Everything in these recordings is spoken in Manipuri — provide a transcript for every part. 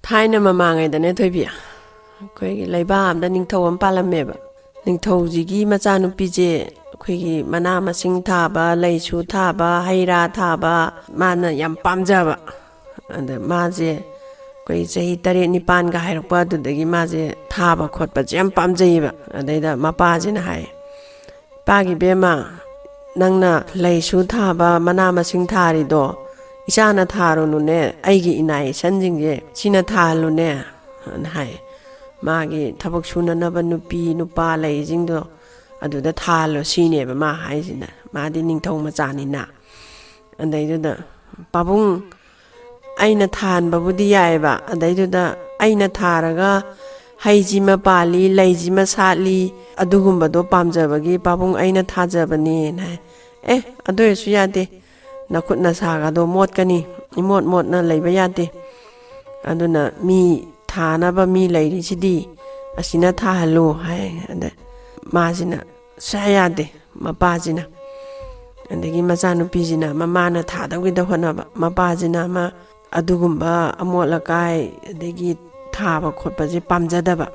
Thaina mamangayda thoibi akhoi leiba amda ningthau am palammeba ningthau jigi machanupi je akhoi mana masing thaba leisu thaba haira thaba mana yam pamjaba anda maje koi chahi 8 9 ga hairakpa adudagi maje thaba khotpa yam pamjaiba adaida mapa jina hai pagi bema nangna leisu thaba mana masing thari do isana tharo nune aigi inai sanjingje sina thalune hai magi thabak sunanaba nupi nupa leijingdo aduda thalo sine ba ma haisina madi ningthau machani na andaiduda pabung aina than babudi yaiba andaiduda aina tharaga haijima pali leijima satli adugumbado pamjabagi pabung aina thajabani na adoyesu yade nakut nasaga do motkani imot mot na leiba yade aduna mi thana ba mi leiri sidi asina thahalu hai ande majina sayade mapajina andegi machanupi jina mamana thadawida honaba mapajina ma adugumba amolakai adegi thaba khotpa je pamjadaba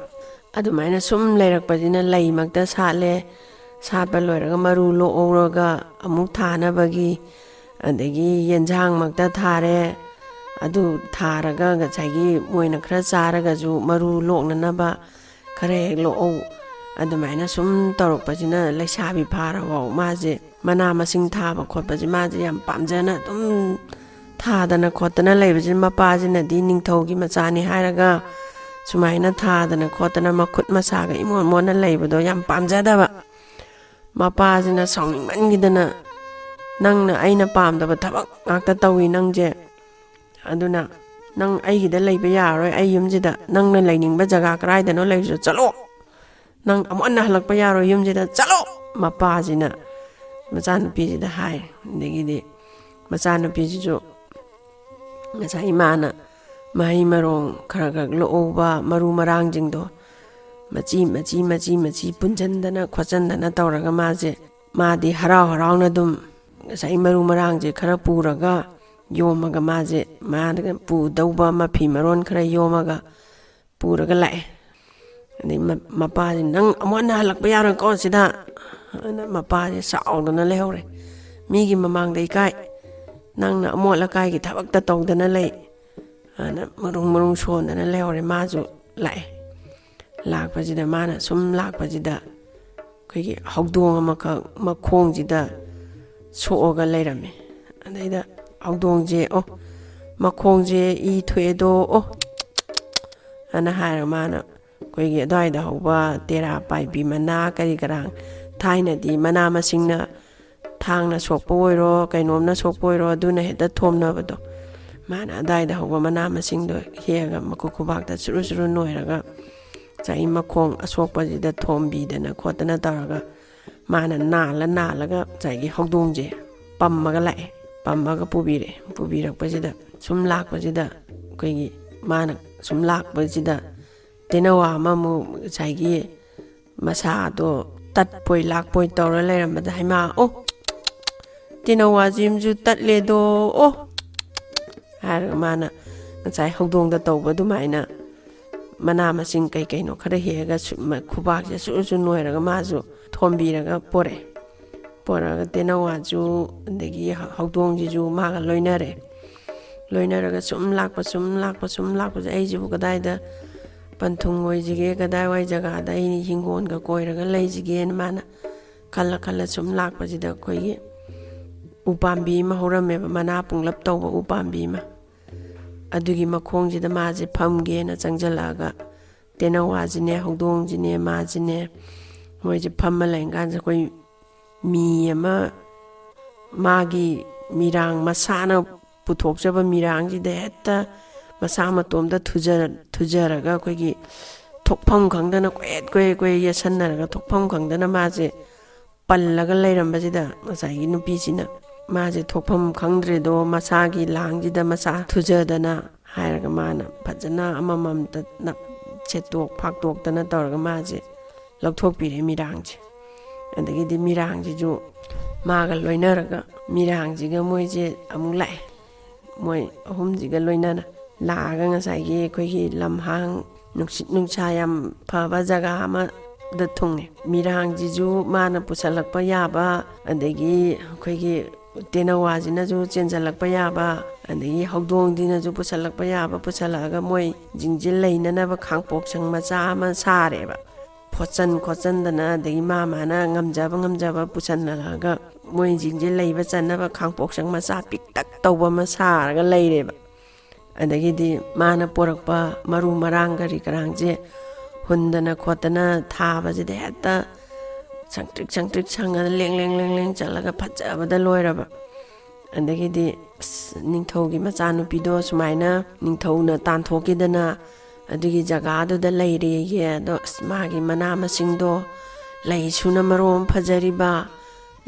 adumaina sum leirakpajina leimakta satle satba loiraga maru lo oroga amuk thanabagi adegi yenjang makta thare adu tharaga gachagi moina khara charaga ju maru loknanaba khare lo adumaina sum torokpajina leisabi pharawa maje mana masing thaba khotpaji maje yam pamjana dum thadana khotana leibajin mapajina di ningthaugi machani hairaga sumaina thadana khotana makhut masaga imon mona leibado yam pamjadaba mapajina sawningmangidana nangna aina pamdaba thabak ngakta tawi nangje aduna nang aigida leiba yaroi ai yumjida nangna leiningba jaga karaidano leisu chalo nang amonna halakpa yaroi yumjida chalo mapajina machanupi jida hai degidi machanupi jijo ngasa imana mahi marong khara lo'oba maru marang jingdo machi punjandana khochandana tawraga maje madi harau na dum sai maru marang je khara puraga yomaga maje madaga pu dauba mafi maron khara yomaga puraga lai ani mapa nang amona halakpa yaron ko sida ana mapa je saudana lehore migi mamang dai kai nangna amola kai gi thabak ta tawdana lei ana marung sondana lehore maju lai lakpajida mana sum lakpajida koi hawdong amaka makhongjida soga leirame adaida hawdongje makhongje I thoedo ana haira mana koigi adaida hawba tera paibi mana kari karang thaina di mana masingna thangna sokpo oiro kainomna sokpo oiro aduna heda thomnabado mana adaida hawba mana masingdo hega makukubakta suru noiraga chai makhong asokpajida thombidana khotana taraga mana nalaga chai hawdongje pammaga lai pammaga pubirakpajida sum lakpajida koigi mana sum lakpajida tenawa mamu chaigi masa do tatpoi lakpoi tawra leirambada haima tenawa jimju tatle do har mana chai hawdongda tawba dumaina mana masing kai no khara hega khubak je su noiraga masu thombiraga poraga tenawa ju degi hawdong ji ju maga loinaraga sum lakpa ai jibu kadaida panthung oi jige kadai wai jaga da hingon ga koiraga leijige mana kala sum lakpa jida khoi upambi ma horame mana punglap tawba upambi ma adugi makhongjida maje phamge na changjalaga tenawa jine hawdong jine ma jine moije phamma laingan koi mi ama magi mirang masana puthokjaba mirang jide hetta masa matomda thujaraga koigi thokpham khangdana kwe yasanaraga thokpham khangdana maje pallaga leirambajida masai nupi sina maje thokpham khangdredo masagi langjida masa thujadana hairaga mana phajana amamamta na chetok phaktoktana tawraga maje lauthokpire mirangje adagidi mirangji ju maga loinaraga mirangjiga moije amulai moi ahumjiga loinana ꯂꯥꯛꯑꯒ ꯉꯁꯥꯏꯒꯤ ꯑꯩꯈꯣꯏꯒꯤ ꯂꯝꯍꯥꯡ ꯅꯨꯡꯁꯤꯠ ꯅꯨꯡꯁꯥ ꯌꯥꯝ ꯐꯕ ꯖꯒꯥ ꯑꯃꯗ ꯊꯨꯡꯉꯦ ꯃꯤꯔꯥꯡꯁꯤꯁꯨ ꯃꯥꯅ ꯄꯨꯁꯜꯂꯛꯄ ꯌꯥꯕ ꯑꯗꯒꯤ ꯑꯩꯈꯣꯏꯒꯤ ꯇꯦꯅꯋꯥꯁꯤꯅꯁꯨ ꯆꯦꯟꯖꯜꯂꯛꯄ ꯌꯥꯕ ꯑꯗꯒꯤ ꯍꯧꯗꯣꯡꯁꯤꯅꯁꯨ ꯄꯨꯁꯜꯂꯛꯄ ꯌꯥꯕ ꯄꯨꯁꯜꯂꯛꯑꯒ ꯃꯣꯏꯁꯤꯡꯁꯦ ꯂꯩꯅꯅꯕ ꯈꯥꯡꯄꯣꯛꯁꯪ ꯃꯆꯥ ꯑꯃ ꯁꯥꯔꯦꯕ ꯈꯣꯠꯆꯟꯗꯅ ꯑꯗꯒꯤ ꯃꯥꯅ ꯉꯝꯖꯕ ꯄꯨꯁꯜꯂꯛꯑꯒ ꯃꯣꯏꯁꯤꯡꯁꯦ ꯂꯩꯕ ꯆꯟꯅꯕ ꯈꯥꯡꯄꯣꯛꯁꯪ ꯃꯆꯥ ꯄꯤꯛꯇꯛ ꯇꯧꯕ ꯑꯃ ꯁꯥꯔꯒ ꯂꯩꯔꯦꯕ ꯑꯗꯒꯤꯗꯤ ꯃꯥꯅ ꯄꯣꯔꯛꯄ ꯃꯔꯨ ꯃꯔꯥꯡ ꯀꯔꯤ ꯀꯔꯥꯡꯁꯦ ꯍꯨꯟꯗꯅ ꯈꯣꯠꯇꯅ ꯊꯥꯕꯁꯤꯗ ꯍꯦꯛꯇ ꯁꯪꯇ꯭ꯔꯤꯛ ꯁꯪꯉꯒ ꯂꯦꯡ ꯆꯠꯂꯒ ꯐꯖꯕꯗ ꯂꯣꯏꯔꯕ ꯑꯗꯒꯤꯗꯤ ꯅꯤꯡꯊꯧꯒꯤ ꯃꯆꯥꯅꯨꯄꯤꯗꯣ ꯁꯨꯃꯥꯏꯅ ꯅꯤꯡꯊꯧꯅ ꯇꯥꯟꯊꯣꯛꯈꯤꯗꯅ ꯑꯗꯨꯒꯤ ꯖꯒꯥꯗꯨꯗ ꯂꯩꯔꯦꯌꯦ ꯑꯗꯣ ꯃꯥꯒꯤ ꯃꯅꯥ ꯃꯁꯤꯡꯗꯣ ꯂꯩꯁꯨꯅ ꯃꯔꯣꯝ ꯐꯖꯔꯤꯕ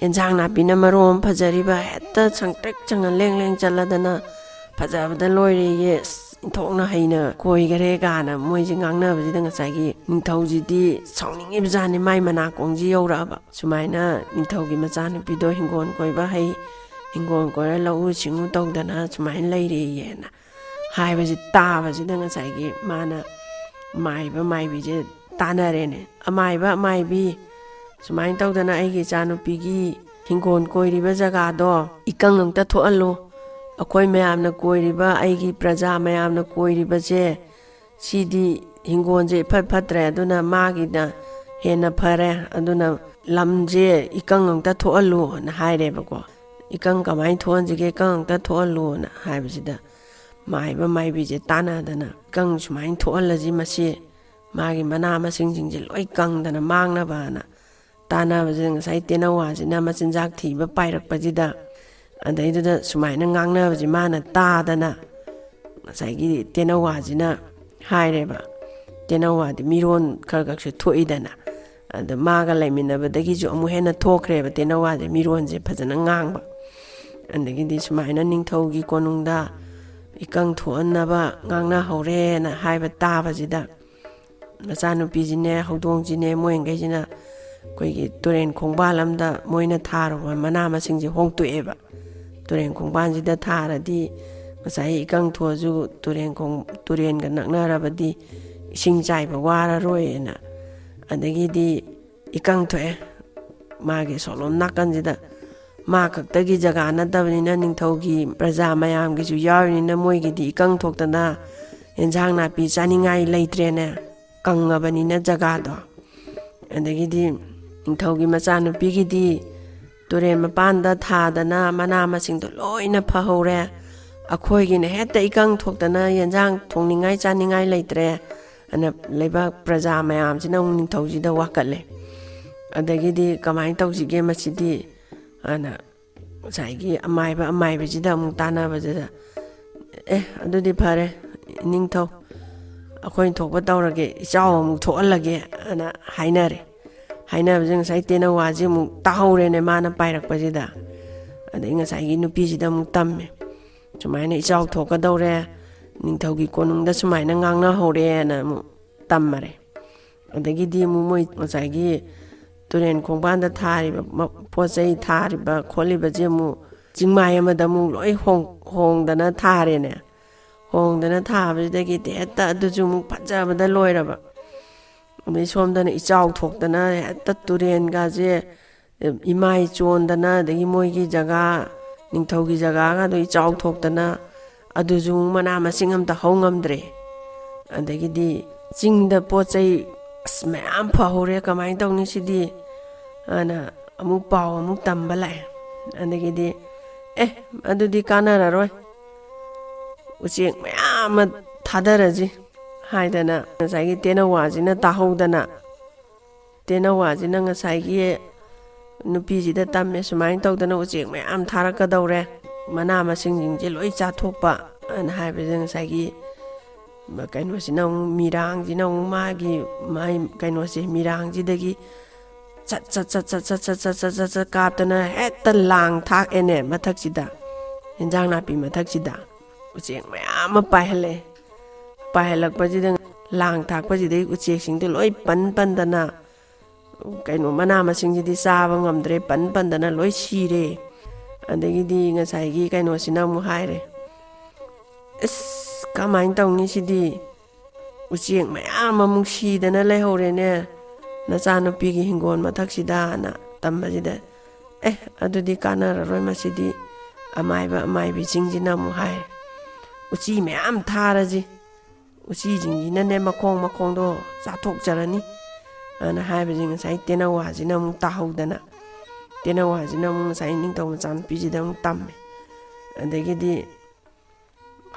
ꯌꯦꯟꯖꯥꯡ ꯅꯥꯄꯤꯅ ꯃꯔꯣꯝ ꯐꯖꯔꯤꯕ ꯍꯦꯛꯇ ꯁꯪꯇ꯭ꯔꯤꯛ ꯁꯪꯉ ꯂꯦꯡ ꯆꯠꯂꯗꯅ ꯐꯖꯕꯗ ꯂꯣꯏꯔꯦꯌꯦ ꯏꯟꯊꯣꯛꯅ ꯍꯩꯅ ꯀꯣꯏꯈꯔꯦ ꯀꯥꯅ ꯃꯣꯏꯁꯦ ꯉꯥꯡꯅꯕꯁꯤꯗ ꯉꯁꯥꯏꯒꯤ ꯅꯤꯡꯊꯧꯁꯤꯗꯤ ꯁꯥꯎꯅꯤꯡꯉꯤꯕꯖꯥꯠꯅꯤ ꯃꯥꯏ ꯃꯅꯥꯀꯣꯡꯁꯤ ꯌꯧꯔꯛꯑꯕ ꯁꯨꯃꯥꯏꯅ ꯅꯤꯡꯊꯧꯒꯤ ꯃꯆꯥꯅꯨꯄꯤꯗꯣ ꯍꯤꯡꯒꯣꯜ ꯀꯣꯏꯕ ꯍꯩ ꯍꯤꯡꯒꯣꯜ ꯀꯣꯏꯔ ꯂꯧꯎ ꯁꯤꯡꯎ ꯇꯧꯗꯅ ꯁꯨꯃꯥꯏꯅ ꯂꯩꯔꯦꯌꯦꯅ ꯍꯥꯏꯕꯁꯤ ꯇꯥꯕꯁꯤꯗ ꯉꯁꯥꯏꯒꯤ ꯃꯥꯅ ꯃꯥꯏꯕ ꯃꯥꯏꯕꯤꯁꯦ ꯇꯥꯟꯅꯔꯦꯅꯦ ꯑꯃꯥꯏꯕꯤ ꯁꯨꯃꯥꯏꯅ ꯇꯧꯗꯅ ꯑꯩꯒꯤ ꯏꯆꯥꯅꯨꯄꯤꯒꯤ ꯍꯤꯡꯒꯣꯜ ꯀꯣꯏꯔꯤꯕ ꯖꯒꯥꯗꯣ ꯏꯀꯪ ꯑꯝꯇ ꯊꯣꯛꯍꯜꯂꯨ ꯑꯩꯈꯣꯏ ꯃꯌꯥꯝꯅ ꯀꯣꯏꯔꯤꯕ ꯑꯩꯒꯤ ꯄ꯭ꯔꯖꯥ ꯃꯌꯥꯝꯅ ꯀꯣꯏꯔꯤꯕꯁꯦ ꯁꯤꯗꯤ ꯍꯤꯡꯒꯣꯜꯁꯦ ꯏꯐꯠ ꯐꯠꯇ꯭ꯔꯦ ꯑꯗꯨꯅ ꯃꯥꯒꯤꯅ ꯍꯦꯟꯅ ꯐꯔꯦ ꯑꯗꯨꯅ ꯂꯝꯁꯦ ꯏꯀꯪ ꯑꯝꯇ ꯊꯣꯛꯍꯜꯂꯨꯅ ꯍꯥꯏꯔꯦꯕꯀꯣ ꯏꯀꯪ ꯀꯃꯥꯏꯅ ꯊꯣꯛꯍꯟꯁꯤꯒꯦ ꯏꯀꯪ ꯑꯝꯇ ꯊꯣꯛꯍꯜꯂꯨꯅ ꯍꯥꯏꯕꯁꯤꯗ ꯃꯥꯏꯕ ꯃꯥꯏꯕꯤꯁꯦ ꯇꯥꯟꯅꯗꯅ ꯏꯀꯪ ꯁꯨꯃꯥꯏꯅ ꯊꯣꯛꯍꯜꯂꯁꯤ ꯃꯁꯤ ꯃꯥꯒꯤ ꯃꯅꯥ ꯃꯁꯤꯡꯁꯤꯡꯁꯦ ꯂꯣꯏ ꯀꯪꯗꯅ ꯃꯥꯡꯅꯕꯅ ꯇꯥꯟꯅꯕꯁꯤꯗ ꯉꯁꯥꯏ ꯇꯦꯅꯋꯥꯁꯤꯅ ꯃꯆꯤꯟꯖꯥꯛ ꯊꯤꯕ ꯄꯥꯏꯔꯛꯄꯁꯤꯗ ꯑꯗꯩꯗꯨꯗ ꯁꯨꯃꯥꯏꯅ ꯉꯥꯡꯅꯕꯁꯤ ꯃꯥꯅ ꯇꯥꯗꯅ ꯉꯁꯥꯏꯒꯤ ꯇꯦꯅꯋꯥꯁꯤꯅ ꯍꯥꯏꯔꯦꯕ ꯇꯦꯅꯋꯥꯗꯤ ꯃꯤꯔꯣꯟ ꯈꯔꯁꯨ ꯊꯣꯛꯏꯗꯅ ꯑꯗ ꯃꯥꯒ ꯂꯩꯃꯤꯟꯅꯕꯗꯒꯤꯁꯨ ꯑꯃꯨꯛ ꯍꯦꯟꯅ ꯊꯣꯛꯈ꯭ꯔꯦꯕ ꯇꯦꯅꯋꯥꯁꯦ ꯃꯤꯔꯣꯟꯁꯦ ꯐꯖꯅ ꯉꯥꯡꯕ ꯑꯗꯒꯤꯗꯤ ꯁꯨꯃꯥꯏꯅ ꯅꯤꯡꯊꯧꯒꯤ ꯀꯣꯅꯨꯡꯗ ꯏꯀꯪ ꯊꯣꯛꯍꯟꯅꯕ ꯉꯥꯡꯅꯍꯧꯔꯦꯅ ꯍꯥꯏꯕ ꯇꯥꯕꯁꯤꯗ ꯃꯆꯥꯅꯨꯄꯤꯁꯤꯅꯦ ꯍꯧꯗꯣꯡꯁꯤꯅꯦ ꯃꯣꯏꯈꯩꯁꯤꯅ ꯑꯩꯈꯣꯏꯒꯤ ꯇꯨꯔꯦꯟ ꯈꯣꯡꯕꯥꯜ ꯑꯃꯗ ꯃꯣꯏꯅ ꯊꯥꯔꯨꯕ ꯃꯅꯥ ꯃꯁꯤꯡꯁꯦ ꯍꯣꯡꯇꯣꯛꯑꯦꯕ ꯇꯨꯔꯦꯟ ꯈꯣꯡꯕꯥꯟꯁꯤꯗ ꯊꯥꯔꯗꯤ ꯉꯁꯥꯏ ꯏꯀꯪ ꯊꯣꯛꯑꯁꯨ ꯇꯨꯔꯦꯟꯒ ꯅꯛꯅꯔꯕꯗꯤ ꯏꯁꯤꯡ ꯆꯥꯏꯕ ꯋꯥꯔꯔꯣꯏꯅ ꯑꯗꯒꯤꯗꯤ ꯏꯀꯪ ꯊꯣꯛꯑꯦ ꯃꯥꯒꯤ ꯁꯣꯂꯣꯝ ꯅꯥꯀꯟꯁꯤꯗ ꯃꯥ ꯈꯛꯇꯒꯤ ꯖꯒꯥ ꯅꯠꯇꯕꯅꯤꯅ ꯅꯤꯡꯊꯧꯒꯤ ꯄ꯭ꯔꯖꯥ ꯃꯌꯥꯝꯒꯤꯁꯨ ꯌꯥꯎꯔꯤꯅꯤꯅ ꯃꯣꯏꯒꯤꯗꯤ ꯏꯀꯪ ꯊꯣꯛꯇꯅ ꯌꯦꯟꯖꯥꯡ ꯅꯥꯄꯤ ꯆꯥꯅꯤꯡꯉꯥই ꯂꯩꯇ꯭ꯔꯦꯅꯦ ꯀꯪꯉꯕꯅꯤꯅ ꯖꯒꯥꯗꯣ ꯑꯗꯒꯤꯗꯤ ꯅꯤꯡꯊꯧꯒꯤ ꯃꯆꯥꯅꯨꯄꯤꯒꯤꯗꯤ ꯇꯨꯔꯦꯟ ꯃꯄꯥꯟꯗ ꯊꯥꯗꯅ ꯃꯅꯥ ꯃꯁꯤꯡꯗꯣ ꯂꯣꯏꯅ ꯐꯍꯧꯔꯦ ꯑꯩꯈꯣꯏꯒꯤꯅ ꯍꯦꯛꯇ ꯏꯀꯪ ꯊꯣꯛꯇꯅ ꯌꯦꯟꯖꯥꯡ ꯊꯣꯡꯅꯤꯡꯉꯥই ꯆꯥꯅꯤꯡꯉꯥই ꯂꯩꯇ꯭ꯔꯦ ꯑꯅ ꯂꯩꯕꯥꯛ ꯄ꯭ꯔꯖꯥ ꯃꯌꯥꯝꯁꯤꯅ ꯑꯃꯨꯛ ꯅꯤꯡꯊꯧꯁꯤꯗ ꯋꯥꯀꯠꯂꯦ ꯑꯗꯒꯤꯗꯤ ꯀꯃꯥꯏꯅ ꯇꯧꯁꯤꯒꯦ ꯃꯁꯤꯗꯤ ꯑꯅ ꯉꯁꯥꯏꯒꯤ ꯑꯃꯥꯏꯕꯁꯤꯗ ꯑꯃꯨꯛ ꯇꯥꯟꯅꯕꯁꯤꯗ ꯑꯗꯨꯗꯤ ꯐꯔꯦ ꯅꯤꯡꯊꯧ ꯑꯩꯈꯣꯏꯅ ꯊꯣꯛꯄ ꯇꯧꯔꯒꯦ ꯏꯆꯥꯎ ꯑꯃꯨꯛ ꯊꯣꯛꯍꯜꯂꯒꯦ ꯑꯅ ꯍꯥꯏꯅꯕꯁꯦ ꯉꯁꯥꯏ ꯇꯦꯅꯋꯥꯁꯤ ꯑꯃꯨꯛ ꯇꯥꯍꯧꯔꯦꯅꯦ ꯃꯥꯅ ꯄꯥꯏꯔꯛꯄꯁꯤꯗ ꯑꯗꯩ ꯉꯁꯥꯏꯒꯤ ꯅꯨꯄꯤꯁꯤꯗ ꯑꯃꯨꯛ ꯇꯝꯃꯦ ꯁꯨꯃꯥꯏꯅ ꯏꯆꯥꯎ ꯊꯣꯛꯀꯗꯧꯔꯦ ꯅꯤꯡꯊꯧꯒꯤ ꯀꯣꯅꯨꯡꯗ ꯁꯨꯃꯥꯏꯅ ꯉꯥꯡꯅꯍꯧꯔꯦꯅ ꯑꯃꯨꯛ ꯇꯝꯃꯔꯦ ꯑꯗꯒꯤꯗꯤ ꯑꯃꯨꯛ ꯃꯣꯏ ꯉꯁꯥꯏꯒꯤ ꯇꯨꯔꯦꯟ ꯈꯣꯡꯕꯥꯟꯗ ꯊꯥꯔꯤꯕ ꯄꯣꯠ ꯆꯩ ꯊꯥꯔꯤꯕ ꯈꯣꯠꯂꯤꯕꯁꯦ ꯑꯃꯨꯛ ꯆꯤꯡꯃꯥꯏ ꯑꯃꯗ ꯑꯃꯨꯛ ꯂꯣꯏ ꯍꯣꯡꯗꯅ ꯊꯥꯔꯦꯅꯦ ꯍꯣꯡꯗꯅ ꯊꯥꯕꯁꯤꯗꯒꯤꯗꯤ ꯍꯦꯛꯇ ꯑꯗꯨꯁꯨ ꯑꯃꯨꯛ ꯐꯖꯕꯗ ꯂꯣꯏꯔꯕ ꯑꯗꯩ ꯁꯣꯝꯗꯅ ꯏꯆꯥꯎ ꯊꯣꯛꯇꯅ ꯍꯦꯛꯇ ꯇꯨꯔꯦꯟꯒꯥꯁꯦ ꯏꯃꯥꯏ ꯆꯣꯟꯗꯅ ꯑꯗꯒꯤ ꯃꯣꯏꯒꯤ ꯖꯒꯥ ꯅꯤꯡꯊꯧꯒꯤ ꯖꯒꯥꯒꯗꯣ ꯏꯆꯥꯎ ꯊꯣꯛꯇꯅ ꯑꯗꯨꯁꯨ ꯃꯅꯥ ꯃꯁꯤꯡ ꯑꯝꯇ ꯍꯧ ꯉꯝꯗ꯭ꯔꯦ ꯑꯗꯒꯤꯗꯤ ꯆꯤꯡꯗ ꯄꯣꯠ ꯆꯩ ꯃꯌꯥꯝ ꯐꯍꯧꯔꯦ ꯀꯃꯥꯏꯅ ꯇꯧꯅꯤ ꯁꯤꯗꯤ ꯑꯅ ꯑꯃꯨꯛ ꯄꯥꯎ ꯑꯃꯨꯛ ꯇꯝꯕ ꯂꯥꯛꯑꯦ ꯑꯗꯒꯤꯗꯤ ꯑꯗꯨꯗꯤ ꯀꯥꯟꯅꯔꯔꯣꯏ ꯎꯆꯦꯛ ꯃꯌꯥꯝ ꯑꯃ ꯊꯥꯗꯔꯁꯤ ꯍꯥꯏꯗꯅ ꯉꯁꯥꯏꯒꯤ ꯇꯦꯅꯋꯥꯁꯤꯅ ꯇꯥꯍꯧꯗꯅ ꯇꯦꯅꯋꯥꯁꯤꯅ ꯉꯁꯥꯏꯒꯤ ꯅꯨꯄꯤꯁꯤꯗ ꯇꯝꯃꯦ ꯁꯨꯃꯥꯏꯅ ꯇꯧꯗꯅ ꯎꯆꯦꯛ ꯃꯌꯥꯝ ꯊꯥꯔꯛꯀꯗꯧꯔꯦ ꯃꯅꯥ ꯃꯁꯤꯡꯁꯤꯡꯁꯦ ꯂꯣꯏ ꯆꯥꯊꯣꯛꯄ ꯑꯅ ꯍꯥꯏꯕꯁꯦ ꯉꯁꯥꯏꯒꯤ ꯀꯩꯅꯣꯁꯤꯅ ꯑꯃꯨꯛ ꯃꯤꯔꯥꯡꯁꯤꯅ ꯑꯃꯨꯛ ꯃꯥꯒꯤ ꯀꯩꯅꯣꯁꯦ ꯃꯤꯔꯥꯡꯁꯤꯗꯒꯤ ꯆꯠ ꯀꯥꯞꯇꯅ ꯍꯦꯛꯇ ꯂꯥꯡ ꯊꯥꯛꯑꯦꯅꯦ ꯃꯊꯛꯁꯤꯗ ꯏꯟꯖꯥꯡ ꯅꯥꯄꯤ ꯃꯊꯛꯁꯤꯗ ꯎꯆꯦꯛ ꯃꯌꯥꯝ ꯑꯃ ꯄꯥꯏꯍꯜꯂꯛꯄꯁꯤꯗ ꯂꯥꯡ ꯊꯥꯛꯄꯁꯤꯗꯩ ꯎꯆꯦꯛꯁꯤꯡꯗꯣ ꯂꯣꯏ ꯄꯟꯗꯅ ꯀꯩꯅꯣ ꯃꯅꯥ ꯃꯁꯤꯡꯁꯤꯗꯤ ꯆꯥꯕ ꯉꯝꯗ꯭ꯔꯦ ꯄꯟꯗꯅ ꯂꯣꯏ ꯁꯤꯔꯦ ꯑꯗꯒꯤꯗꯤ ꯉꯁꯥꯏꯒꯤ ꯀꯩꯅꯣꯁꯤꯅ ꯑꯃꯨꯛ ꯍꯥꯏꯔꯦ ꯀꯃꯥꯏꯅ ꯇꯧꯅꯤ ꯁꯤꯗꯤ ꯎꯆꯦꯛ ꯃꯌꯥꯝ ꯑꯃꯨꯛ ꯁꯤꯗꯅ ꯂꯩꯍꯧꯔꯦꯅꯦ ꯅꯆꯥꯅꯨꯄꯤꯒꯤ ꯍꯤꯡꯒꯣꯜ ꯃꯊꯛꯁꯤꯗꯅ ꯇꯝꯕꯁꯤꯗ ꯑꯗꯨꯗꯤ ꯀꯥꯟꯅꯔꯔꯣꯏ ꯃꯁꯤꯗꯤ ꯑꯃꯥꯏꯕꯤꯁꯤꯡꯁꯤꯅ ꯑꯃꯨꯛ ꯍꯥꯏꯔꯦ ꯎꯆꯤ ꯃꯌꯥꯝ ꯊꯥꯔꯁꯤ ꯎꯆꯤꯁꯤꯡꯁꯤꯅꯅꯦ ꯃꯈꯣꯡꯗꯣ ꯆꯥꯊꯣꯛꯆꯔꯅꯤ ꯑꯅ ꯍꯥꯏꯕꯁꯤ ꯉꯁꯥꯏ ꯇꯦꯅꯋꯥꯁꯤꯅ ꯑꯃꯨꯛ ꯇꯥꯍꯧꯗꯅ ꯇꯦꯅꯋꯥꯁꯤꯅ ꯑꯃꯨꯛ ꯉꯁꯥꯏ ꯅꯤꯡꯊꯧ ꯃꯆꯥꯅꯨꯄꯤꯁꯤꯗ ꯑꯃꯨꯛ ꯇꯝꯃꯦ ꯑꯗꯒꯤꯗꯤ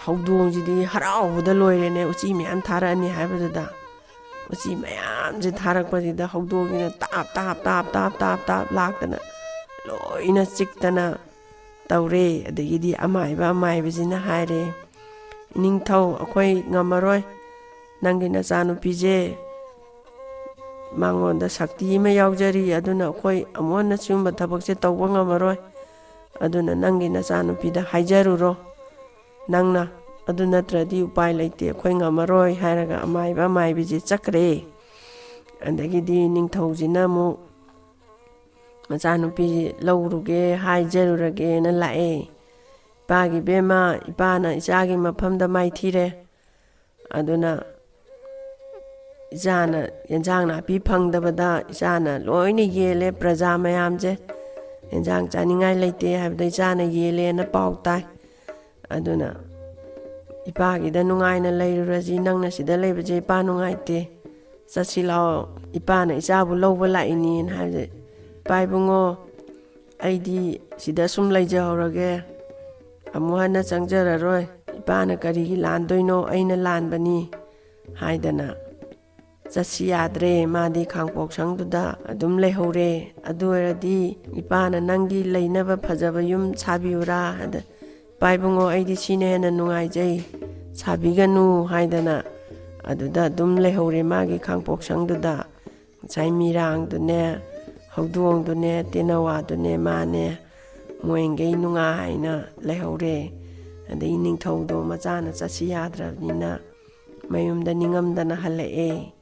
ꯍꯧꯗꯣꯡꯁꯤꯗꯤ ꯍꯔꯥꯎꯕꯗ ꯂꯣꯏꯔꯦꯅꯦ ꯎꯆꯤ ꯃꯌꯥꯝ ꯊꯥꯔꯛꯑꯅꯤ ꯍꯥꯏꯕꯗꯨꯗ ꯎꯆꯤ ꯃꯌꯥꯝꯁꯦ ꯊꯥꯔꯛꯄꯁꯤꯗ ꯍꯧꯗꯣꯡꯁꯤꯅ ꯇꯥꯞ ꯂꯥꯛꯇꯅ ꯂꯣꯏꯅ ꯆꯤꯛꯇꯅ ꯇꯧꯔꯦ ꯑꯗꯒꯤꯗꯤ ꯑꯃꯥꯏꯕꯁꯤꯅ ꯍꯥꯏꯔꯦ ꯅꯤꯡꯊꯧ ꯑꯩꯈꯣꯏ ꯉꯝꯃꯔꯣꯏ ꯅꯪꯒꯤ ꯅꯆꯥꯅꯨꯄꯤꯁꯦ ꯃꯉꯣꯟꯗ ꯁꯛꯇꯤ ꯑꯃ ꯌꯥꯎꯖꯔꯤ ꯑꯗꯨꯅ ꯑꯩꯈꯣꯏ ꯑꯃꯨꯛ ꯍꯟꯅ ꯁꯤꯒꯨꯝꯕ ꯊꯕꯛꯁꯦ ꯇꯧꯕ ꯉꯝꯃꯔꯣꯏ ꯑꯗꯨꯅ ꯅꯪꯒꯤ ꯅꯆꯥꯅꯨꯄꯤꯗ ꯍꯥꯏꯖꯔꯨꯔꯣ ꯅꯪꯅ ꯑꯗꯨ ꯅꯠꯇ꯭ꯔꯗꯤ ꯎꯄꯥꯏ ꯂꯩꯇꯦ ꯑꯩꯈꯣꯏ ꯉꯝꯃꯔꯣꯏ ꯍꯥꯏꯔꯒ ꯑꯃꯥꯏꯕꯤꯁꯦ ꯆꯠꯈ꯭ꯔꯦ ꯑꯗꯒꯤꯗꯤ ꯅꯤꯡꯊꯧꯁꯤꯅ ꯑꯃꯨꯛ ꯃꯆꯥꯅꯨꯄꯤ ꯂꯧꯔꯨꯒꯦ ꯍꯥꯏꯖꯔꯨꯔꯒꯦꯅ ꯂꯥꯛꯑꯦ ꯏꯄꯥꯒꯤ ꯕꯦꯝꯃ ꯏꯄꯥꯅ ꯏꯆꯥꯒꯤ ꯃꯐꯝꯗ ꯃꯥꯏꯊꯤꯔꯦ ꯑꯗꯨꯅ ꯏꯆꯥꯅ ꯌꯦꯟꯖꯥꯡ ꯅꯥꯄꯤ ꯐꯪꯗꯕꯗ ꯏꯆꯥꯅ ꯂꯣꯏꯅ ꯌꯦꯜꯂꯦ ꯄ꯭ꯔꯖꯥ ꯃꯌꯥꯝꯁꯦ ꯌꯦꯟꯖꯥꯡ ꯆꯥꯅꯤꯡꯉꯥꯏ ꯂꯩꯇꯦ ꯍꯥꯏꯕꯗ ꯏꯆꯥꯅ ꯌꯦꯜꯂꯦꯅ ꯄꯥꯎ ꯇꯥꯏ ꯑꯗꯨꯅ ꯏꯄꯥꯒꯤꯗ ꯅꯨꯡꯉꯥꯏꯅ ꯂꯩꯔꯨꯔꯁꯤ ꯅꯪꯅ ꯁꯤꯗ ꯂꯩꯕꯁꯦ ꯏꯄꯥ ꯅꯨꯡꯉꯥꯏꯇꯦ ꯆꯠꯁꯤ ꯂꯥꯛꯑꯣ ꯏꯄꯥꯅ ꯏꯆꯥꯕꯨ ꯂꯧꯕ ꯂꯥꯛꯏꯅꯦꯅ ꯍꯥꯏꯕꯁꯦ ꯏꯄꯥ ꯏꯕꯨꯡꯉꯣ ꯑꯩꯗꯤ ꯁꯤꯗ ꯁꯨꯝ ꯂꯩꯖꯍꯧꯔꯒꯦ ꯑꯃꯨꯛ ꯍꯟꯅ ꯆꯪꯖꯔꯔꯣꯏ ꯏꯄꯥꯅ ꯀꯔꯤꯒꯤ ꯂꯥꯟꯗꯣꯏꯅꯣ ꯑꯩꯅ ꯂꯥꯟꯕꯅꯤ ꯍꯥꯏꯗꯅ ꯆꯠꯁꯤ ꯌꯥꯗ꯭ꯔꯦ ꯃꯥꯗꯤ ꯈꯥꯡꯄꯣꯛꯁꯪꯗꯨꯗ ꯑꯗꯨꯝ ꯂꯩꯍꯧꯔꯦ ꯑꯗꯨ ꯑꯣꯏꯔꯗꯤ ꯏꯄꯥꯅ ꯅꯪꯒꯤ ꯂꯩꯅꯕ ꯐꯖꯕ ꯌꯨꯝ ꯁꯥꯕꯤꯌꯨꯔꯥ ꯍꯥꯏꯗ ꯏꯄꯥ ꯏꯕꯨꯡꯉꯣ ꯑꯩꯗꯤ ꯁꯤꯅ ꯍꯦꯟꯅ ꯅꯨꯡꯉꯥꯏꯖꯩ ꯁꯥꯕꯤꯒꯅꯨ ꯍꯥꯏꯗꯅ ꯑꯗꯨꯗ ꯑꯗꯨꯝ ꯂꯩꯍꯧꯔꯦ ꯃꯥꯒꯤ ꯈꯥꯡꯄꯣꯛꯁꯪꯗꯨꯗ ꯉꯁꯥꯏ ꯃꯤꯔꯥꯡꯗꯨꯅꯦ ꯍꯧꯗꯣꯡꯗꯨꯅꯦ ꯇꯦꯅꯋꯥꯗꯨꯅꯦ ꯃꯥꯅꯦ ꯃꯣꯏꯈꯩ ꯅꯨꯡꯉꯥꯏꯅ ꯂꯩꯍꯧꯔꯦ ꯑꯗꯩ ꯅꯤꯡꯊꯧꯗꯣ ꯃꯆꯥꯅ ꯆꯠꯁꯤ ꯌꯥꯗ꯭ꯔꯕꯅꯤꯅ ꯃꯌꯨꯝꯗ ꯅꯤꯡꯉꯝꯗꯅ ꯍꯜꯂꯛꯑꯦ